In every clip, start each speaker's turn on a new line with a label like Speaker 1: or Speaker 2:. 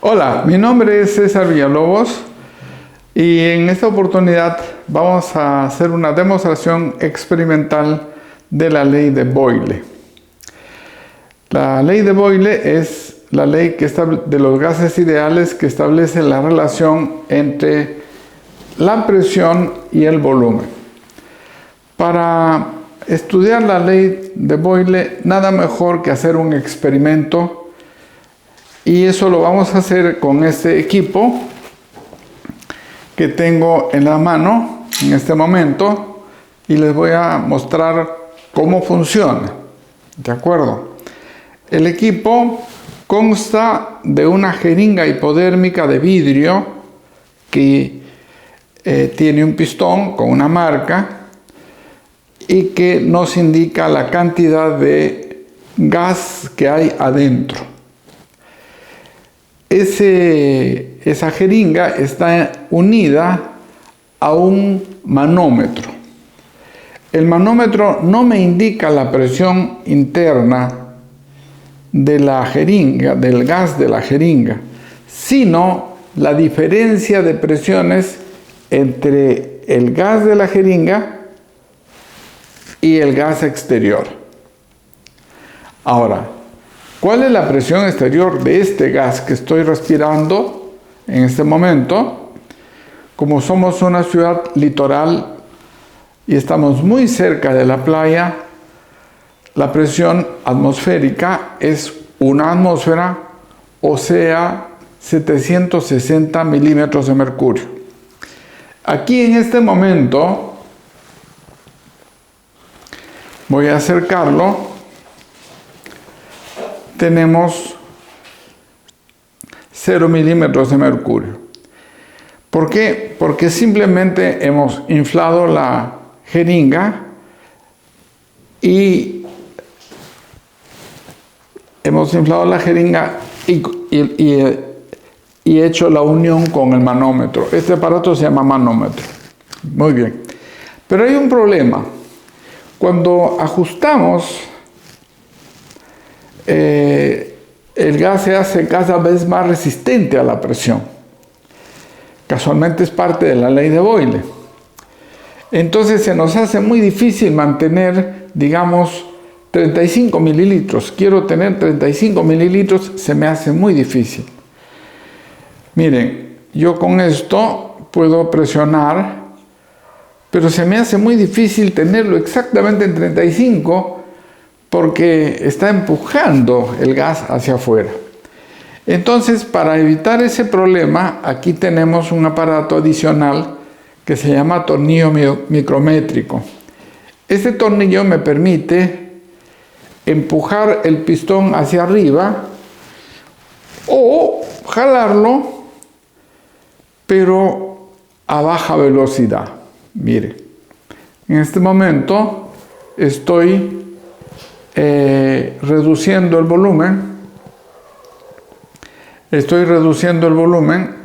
Speaker 1: Hola, mi nombre es César Villalobos y en esta oportunidad vamos a hacer una demostración experimental de la ley de Boyle. La ley de Boyle es la ley de los gases ideales que establece la relación entre la presión y el volumen. Para estudiar la ley de Boyle, nada mejor que hacer un experimento. Y eso lo vamos a hacer con este equipo que tengo en la mano en este momento y les voy a mostrar cómo funciona. ¿De acuerdo? El equipo consta de una jeringa hipodérmica de vidrio que tiene un pistón con una marca y que nos indica la cantidad de gas que hay adentro. Esa jeringa está unida a un manómetro. El manómetro no me indica la presión interna de la jeringa, del gas de la jeringa, sino la diferencia de presiones entre el gas de la jeringa y el gas exterior. Ahora, ¿cuál es la presión exterior de este gas que estoy respirando en este momento? Como somos una ciudad litoral y estamos muy cerca de la playa, la presión atmosférica es una atmósfera, o sea, 760 milímetros de mercurio. Aquí en este momento voy a acercarlo. Tenemos 0 milímetros de mercurio. ¿Por qué? Porque simplemente hemos inflado la jeringa y he hecho la unión con el manómetro. Este aparato se llama manómetro. Muy bien. Pero hay un problema. Cuando ajustamos el gas se hace cada vez más resistente a la presión. Casualmente es parte de la ley de Boyle. Entonces se nos hace muy difícil mantener, digamos, 35 mililitros. Quiero tener 35 mililitros, se me hace muy difícil. Miren, yo con esto puedo presionar, pero se me hace muy difícil tenerlo exactamente en 35 porque está empujando el gas hacia afuera. Entonces, para evitar ese problema, aquí tenemos un aparato adicional que se llama tornillo micrométrico. Este tornillo me permite empujar el pistón hacia arriba o jalarlo, pero a baja velocidad. Mire, en este momento estoy reduciendo el volumen. Estoy reduciendo el volumen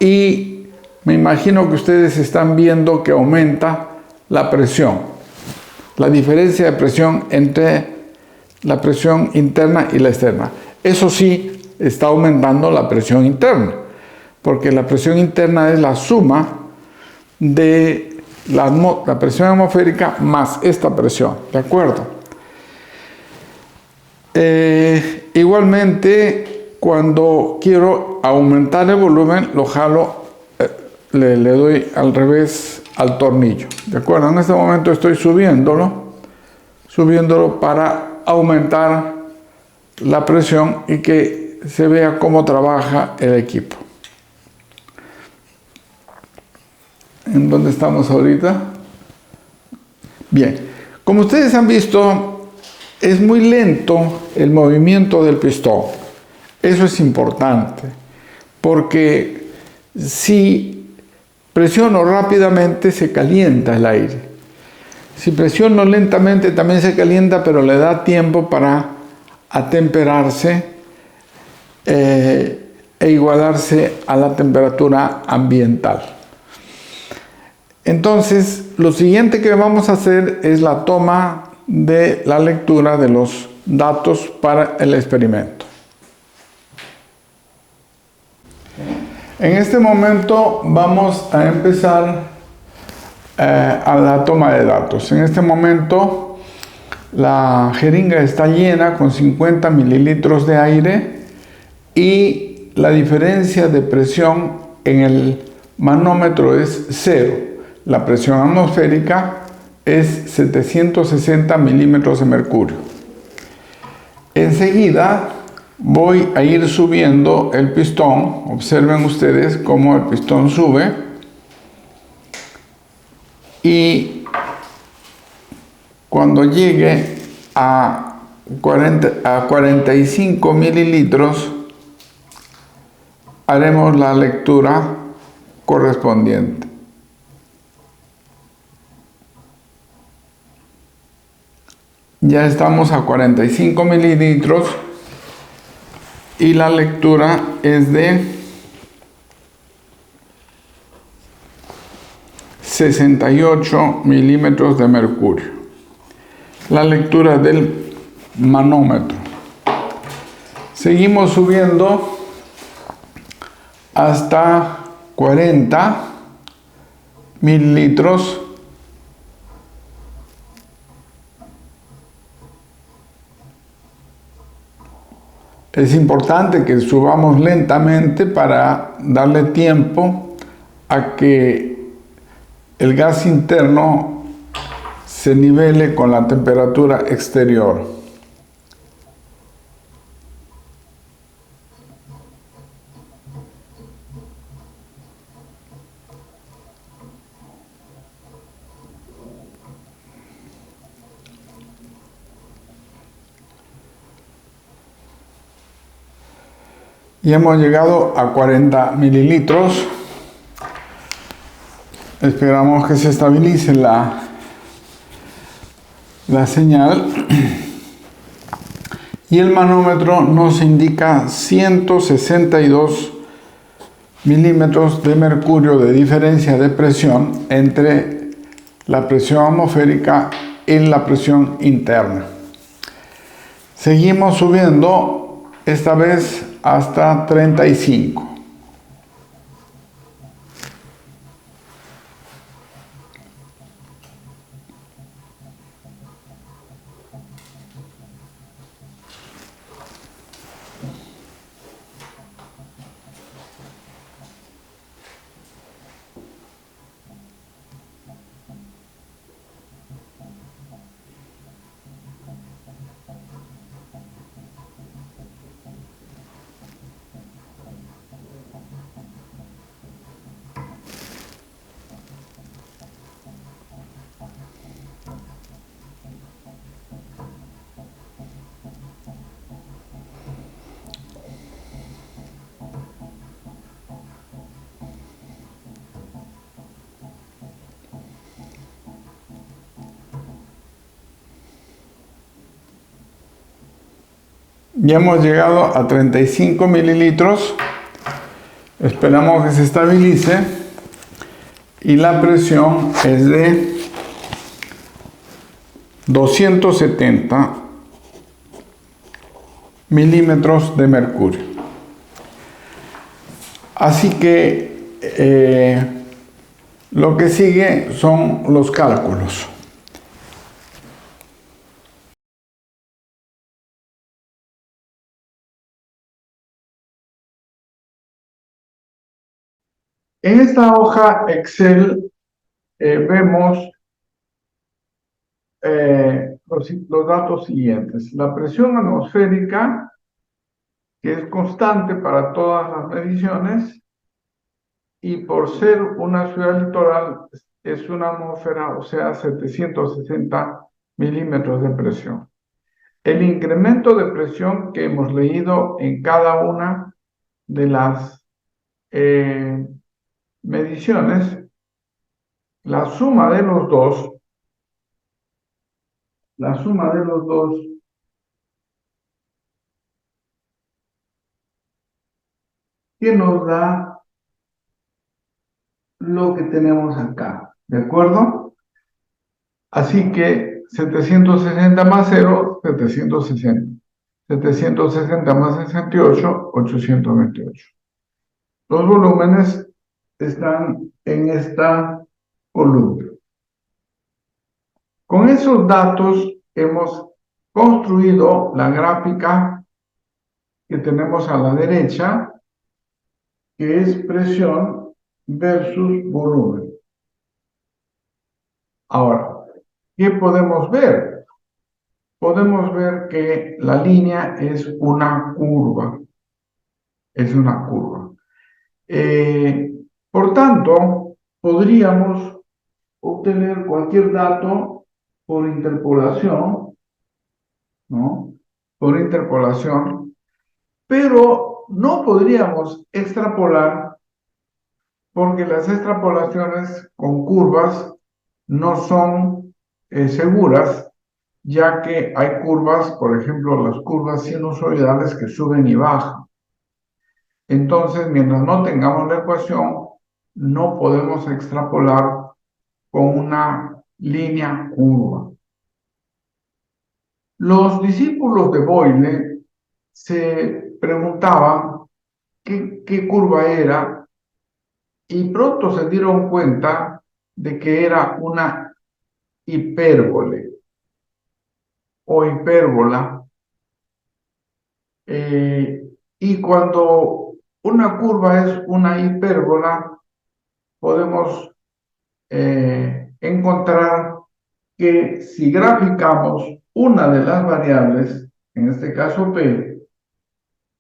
Speaker 1: y me imagino que ustedes están viendo que aumenta la presión, la diferencia de presión entre la presión interna y la externa. Eso sí, está aumentando la presión interna, porque la presión interna es la suma de la presión atmosférica más esta presión, ¿de acuerdo? Igualmente, cuando quiero aumentar el volumen, lo jalo, le doy al revés al tornillo. ¿De acuerdo? En este momento estoy subiéndolo para aumentar la presión y que se vea cómo trabaja el equipo. ¿En dónde estamos ahorita? Bien, como ustedes han visto, es muy lento el movimiento del pistón. Eso es importante, porque si presiono rápidamente se calienta el aire. Si presiono lentamente también se calienta, pero le da tiempo para atemperarse e igualarse a la temperatura ambiental. Entonces, lo siguiente que vamos a hacer es la toma de la lectura de los datos para el experimento. En este momento vamos a empezar a la toma de datos. En este momento la jeringa está llena con 50 mililitros de aire y la diferencia de presión en el manómetro es 0. La presión atmosférica es 760 milímetros de mercurio. Enseguida voy a ir subiendo el pistón. Observen ustedes cómo el pistón sube. Y cuando llegue a 45 mililitros, haremos la lectura correspondiente. Ya estamos a 45 mililitros y la lectura es de 68 milímetros de mercurio. La lectura del manómetro. Seguimos subiendo hasta 40 mililitros. Es importante que subamos lentamente para darle tiempo a que el gas interno se nivele con la temperatura exterior. Y hemos llegado a 40 mililitros. Esperamos que se estabilice la señal. Y el manómetro nos indica 162 milímetros de mercurio de diferencia de presión entre la presión atmosférica y la presión interna. Seguimos subiendo, esta vez hasta 35. Ya hemos llegado a 35 mililitros. Esperamos que se estabilice. Y la presión es de 270 milímetros de mercurio. Así que lo que sigue son los cálculos. En esta hoja Excel vemos los datos siguientes. La presión atmosférica, que es constante para todas las mediciones, y por ser una ciudad litoral es una atmósfera, o sea, 760 milímetros de presión. El incremento de presión que hemos leído en cada una de las mediciones, la suma de los dos, que nos da lo que tenemos acá, ¿de acuerdo? Así que 760 más 0, 760. 760 más 68, 828. Los volúmenes están en esta columna. Con esos datos hemos construido la gráfica que tenemos a la derecha, que es presión versus volumen. Ahora, ¿qué podemos ver? Podemos ver que la línea es una curva. Es una curva. Por tanto, podríamos obtener cualquier dato por interpolación, ¿no? Por interpolación, pero no podríamos extrapolar porque las extrapolaciones con curvas no son seguras, ya que hay curvas, por ejemplo, las curvas sinusoidales que suben y bajan. Entonces, mientras no tengamos la ecuación, no podemos extrapolar con una línea curva. Los discípulos de Boyle se preguntaban qué curva era y pronto se dieron cuenta de que era una hipérbole o hipérbola. Y cuando una curva es una hipérbola, podemos encontrar que si graficamos una de las variables, en este caso P,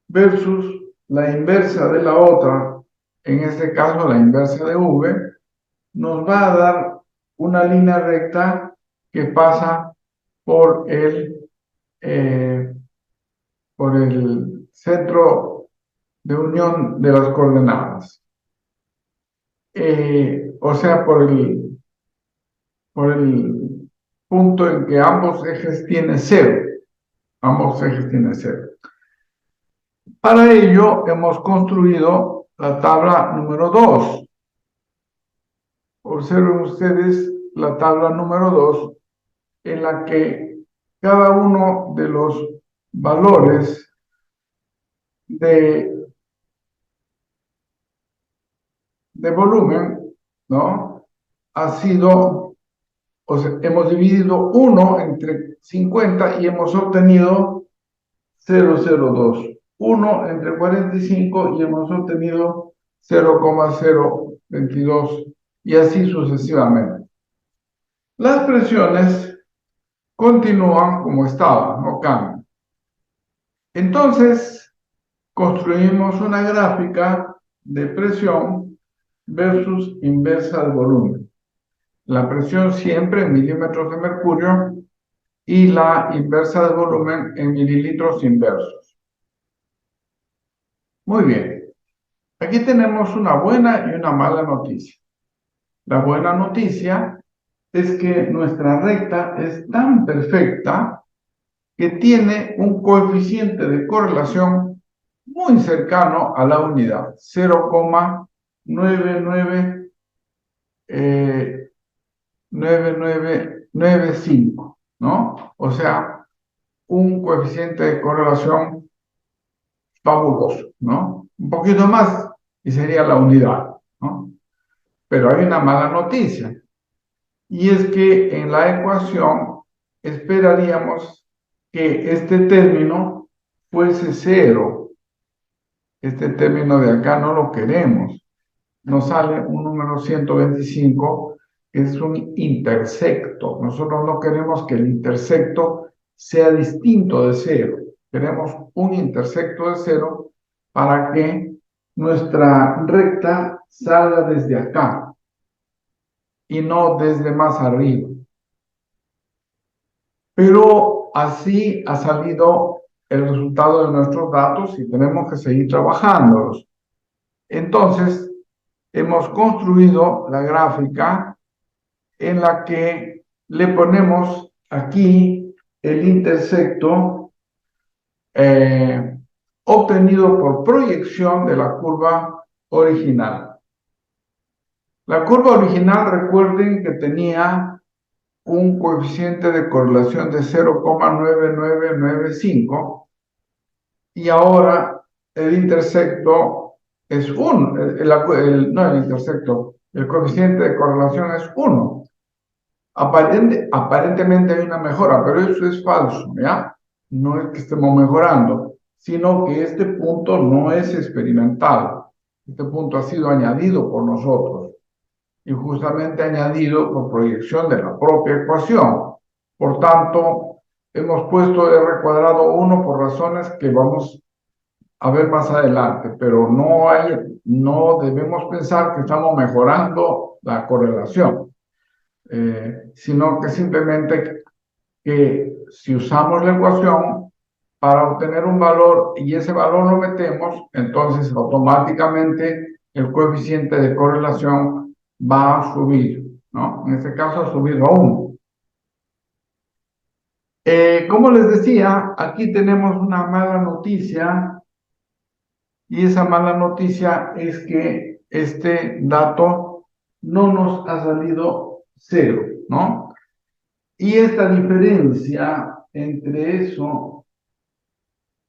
Speaker 1: versus la inversa de la otra, en este caso la inversa de V, nos va a dar una línea recta que pasa por por el centro de unión de las coordenadas. O sea, por el punto en que ambos ejes tienen cero. Ambos ejes tienen cero. Para ello hemos construido la tabla número 2. Observen ustedes la tabla número 2, en la que cada uno de los valores de volumen, ¿no? Ha sido, o sea, hemos dividido 1 entre 50 y hemos obtenido 0,02. 1 entre 45 y hemos obtenido 0,022 y así sucesivamente. Las presiones continúan como estaban, no cambian. Entonces, construimos una gráfica de presión versus inversa del volumen. La presión siempre en milímetros de mercurio y la inversa del volumen en mililitros inversos. Muy bien. Aquí tenemos una buena y una mala noticia. La buena noticia es que nuestra recta es tan perfecta que tiene un coeficiente de correlación muy cercano a la unidad, 0,9995, ¿no? O sea, un coeficiente de correlación fabuloso, ¿no? Un poquito más y sería la unidad, ¿no? Pero hay una mala noticia, y es que en la ecuación esperaríamos que este término fuese cero. Este término de acá no lo queremos. Nos sale un número 125, que es un intersecto. Nosotros no queremos que el intersecto sea distinto de cero. Queremos un intersecto de cero para que nuestra recta salga desde acá y no desde más arriba. Pero así ha salido el resultado de nuestros datos y tenemos que seguir trabajándolos. Entonces, hemos construido la gráfica en la que le ponemos aquí el intersecto obtenido por proyección de la curva original. La curva original, recuerden que tenía un coeficiente de correlación de 0,9995 y ahora el intersecto es 1, no el intersecto, el coeficiente de correlación es 1. Aparentemente hay una mejora, pero eso es falso, ¿ya? No es que estemos mejorando, sino que este punto no es experimental. Este punto ha sido añadido por nosotros y justamente añadido por proyección de la propia ecuación. Por tanto, hemos puesto R cuadrado 1 por razones que vamos a ver más adelante, pero no debemos pensar que estamos mejorando la correlación. Sino que simplemente que si usamos la ecuación para obtener un valor y ese valor lo metemos, entonces automáticamente el coeficiente de correlación va a subir, ¿no? En este caso ha subido a 1. Como les decía, aquí tenemos una mala noticia y esa mala noticia es que este dato no nos ha salido 0, ¿no? Y esta diferencia entre eso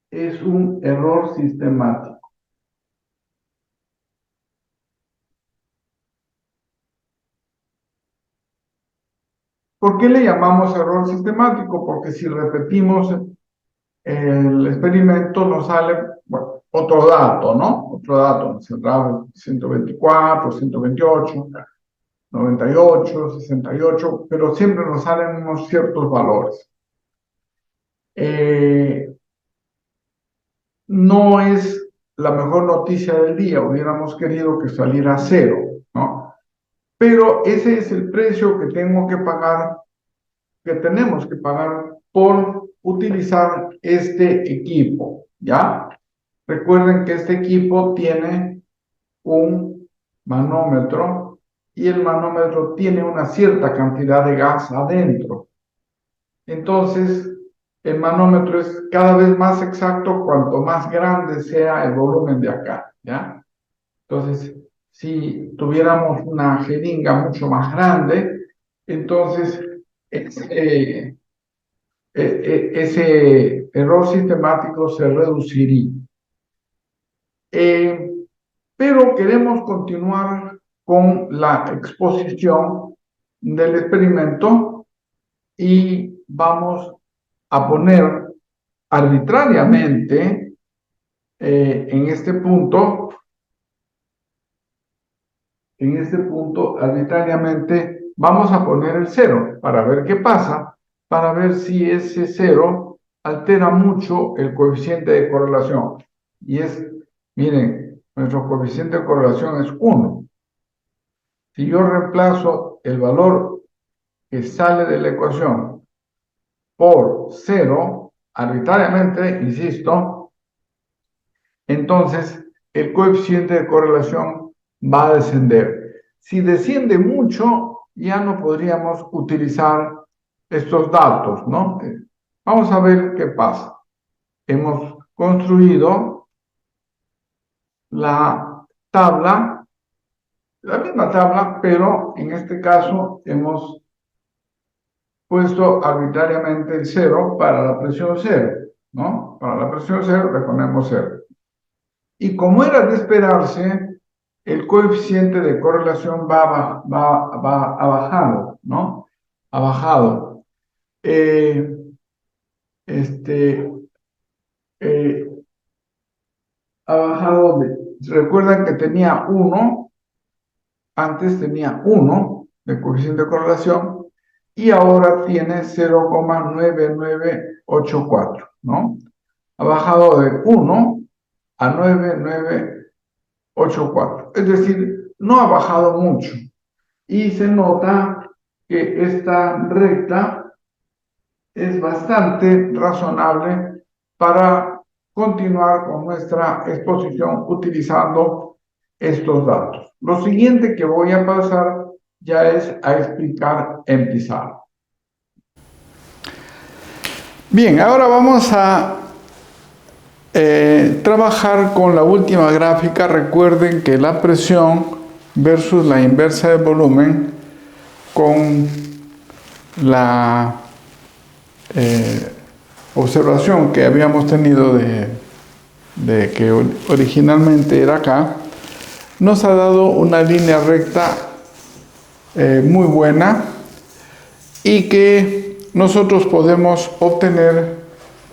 Speaker 1: es un error sistemático. ¿Por qué le llamamos error sistemático? Porque si repetimos el experimento nos sale, bueno, otro dato, ¿no? Otro dato, nos saldrá 124, 128, 98, 68, pero siempre nos salen unos ciertos valores. No es la mejor noticia del día, hubiéramos querido que saliera 0, ¿no? Pero ese es el precio que tengo que pagar, que tenemos que pagar por utilizar este equipo, ¿ya? Recuerden que este equipo tiene un manómetro y el manómetro tiene una cierta cantidad de gas adentro. Entonces, el manómetro es cada vez más exacto cuanto más grande sea el volumen de acá, ¿ya? Entonces, si tuviéramos una jeringa mucho más grande, entonces ese error sistemático se reduciría. Pero queremos continuar con la exposición del experimento y vamos a poner arbitrariamente en este punto, arbitrariamente, vamos a poner el 0 para ver qué pasa, para ver si ese 0 altera mucho el coeficiente de correlación. Y miren, nuestro coeficiente de correlación es 1. Si yo reemplazo el valor que sale de la ecuación por 0, arbitrariamente, insisto, entonces el coeficiente de correlación va a descender. Si desciende mucho, ya no podríamos utilizar estos datos, ¿no? Vamos a ver qué pasa. Hemos construido la tabla, la misma tabla, pero en este caso hemos puesto arbitrariamente el 0 para la presión 0, ¿no? Para la presión 0 le ponemos 0. Y como era de esperarse, el coeficiente de correlación ha bajado, ¿no? Ha bajado. Ha bajado recuerdan que tenía 1, antes tenía 1 de coeficiente de correlación y ahora tiene 0,9984, ¿no? Ha bajado de 1 a 9984. Es decir, no ha bajado mucho. Y se nota que esta recta es bastante razonable para continuar con nuestra exposición utilizando estos datos. Lo siguiente que voy a pasar ya es a explicar en pizarra. Bien, ahora vamos a trabajar con la última gráfica. Recuerden que la presión versus la inversa del volumen con la observación que habíamos tenido de que originalmente era acá, nos ha dado una línea recta muy buena y que nosotros podemos obtener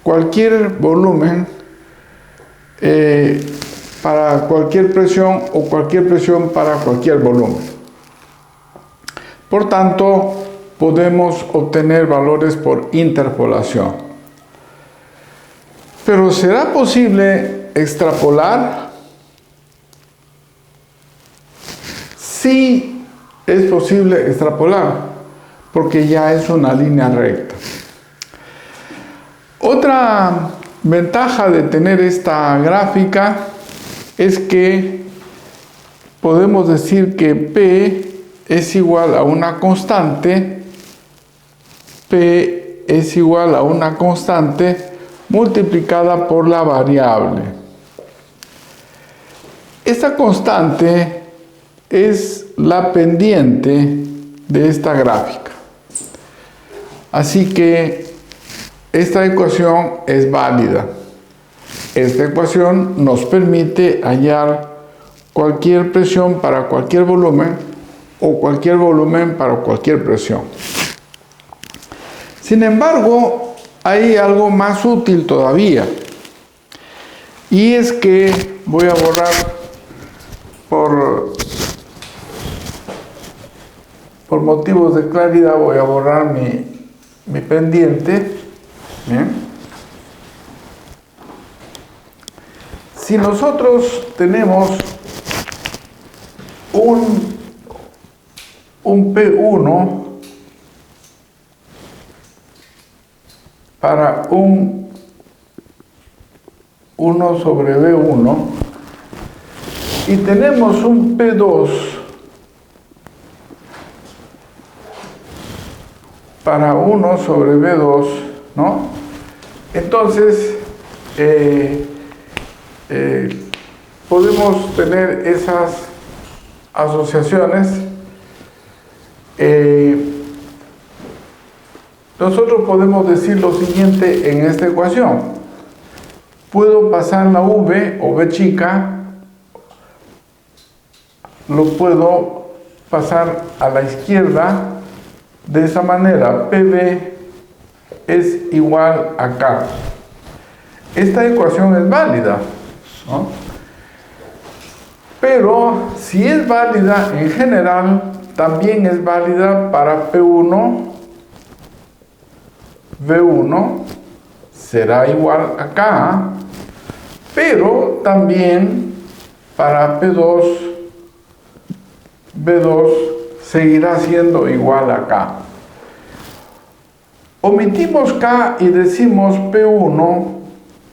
Speaker 1: cualquier volumen para cualquier presión o cualquier presión para cualquier volumen. Por tanto, podemos obtener valores por interpolación. Pero ¿será posible extrapolar? Sí es posible extrapolar, porque ya es una línea recta. Otra ventaja de tener esta gráfica es que podemos decir que P es igual a una constante, P es igual a una constante multiplicada por la variable. Esta constante es la pendiente de esta gráfica. Así que esta ecuación es válida. Esta ecuación nos permite hallar cualquier presión para cualquier volumen o cualquier volumen para cualquier presión. Sin embargo, hay algo más útil todavía, y es que voy a borrar por motivos de claridad, voy a borrar mi pendiente. Bien. Si nosotros tenemos un P1 para un 1 sobre B1 y tenemos un P2 para 1 sobre B2, ¿no? Entonces podemos tener esas asociaciones. Nosotros podemos decir lo siguiente en esta ecuación: puedo pasar la V o V chica, lo puedo pasar a la izquierda de esa manera. PV es igual a K. Esta ecuación es válida, ¿no? Pero si es válida en general, también es válida para P1, V1 será igual a K, pero también para P2, V2 seguirá siendo igual a K. Omitimos K y decimos P1,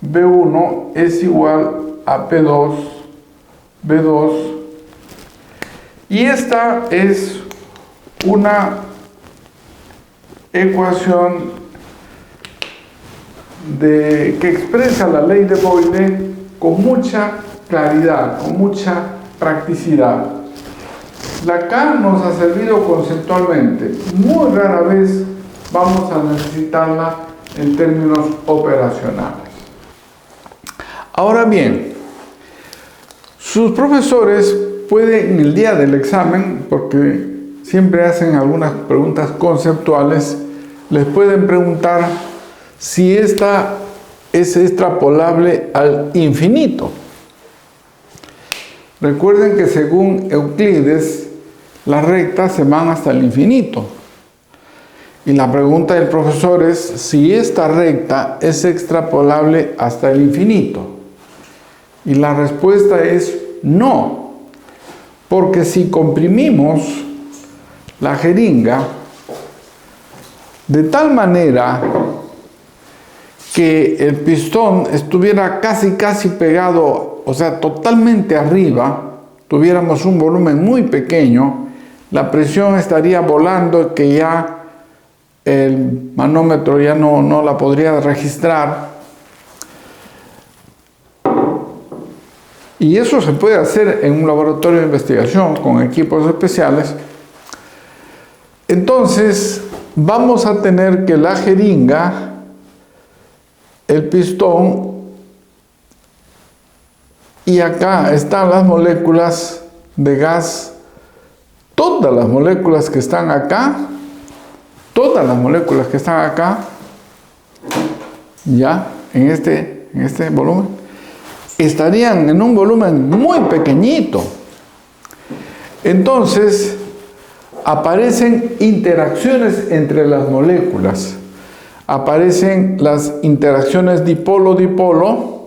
Speaker 1: V1 es igual a P2, V2, y esta es una ecuación que expresa la ley de Boyle con mucha claridad, con mucha practicidad. La K nos ha servido conceptualmente, muy rara vez vamos a necesitarla en términos operacionales. Ahora bien, sus profesores pueden, el día del examen, porque siempre hacen algunas preguntas conceptuales, les pueden preguntar si esta es extrapolable al infinito. Recuerden que según Euclides, las rectas se van hasta el infinito. Y la pregunta del profesor es si esta recta es extrapolable hasta el infinito. Y la respuesta es no. Porque si comprimimos la jeringa de tal manera que el pistón estuviera casi pegado, o sea, totalmente arriba, tuviéramos un volumen muy pequeño, la presión estaría volando, que ya el manómetro ya no la podría registrar. Y eso se puede hacer en un laboratorio de investigación con equipos especiales. Entonces, vamos a tener que la jeringa, el pistón, y acá están las moléculas de gas, todas las moléculas que están acá, ya en este volumen, estarían en un volumen muy pequeñito. Entonces aparecen interacciones entre las moléculas, aparecen las interacciones dipolo-dipolo,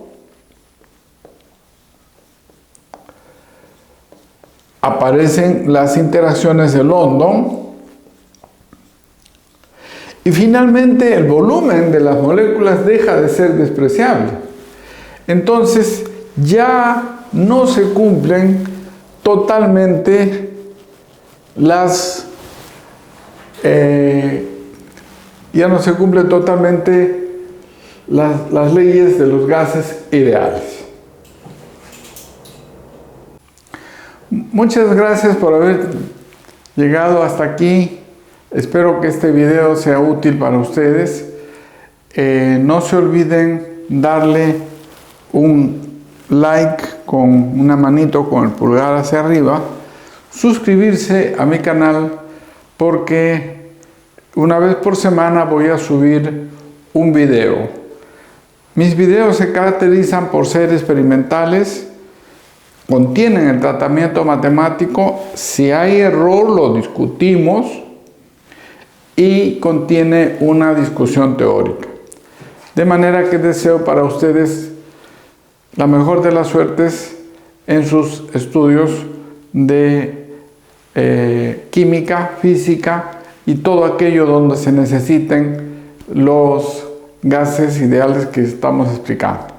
Speaker 1: aparecen las interacciones de London, y finalmente el volumen de las moléculas deja de ser despreciable. Entonces ya no se cumplen totalmente las leyes de los gases ideales. Muchas gracias por haber llegado hasta aquí. Espero que este video sea útil para ustedes. No se olviden darle un like con una manito con el pulgar hacia arriba, suscribirse a mi canal, porque una vez por semana voy a subir un video. Mis videos se caracterizan por ser experimentales, contienen el tratamiento matemático, si hay error lo discutimos, y contiene una discusión teórica. De manera que deseo para ustedes la mejor de las suertes en sus estudios de química, física y todo aquello donde se necesiten los gases ideales que estamos explicando.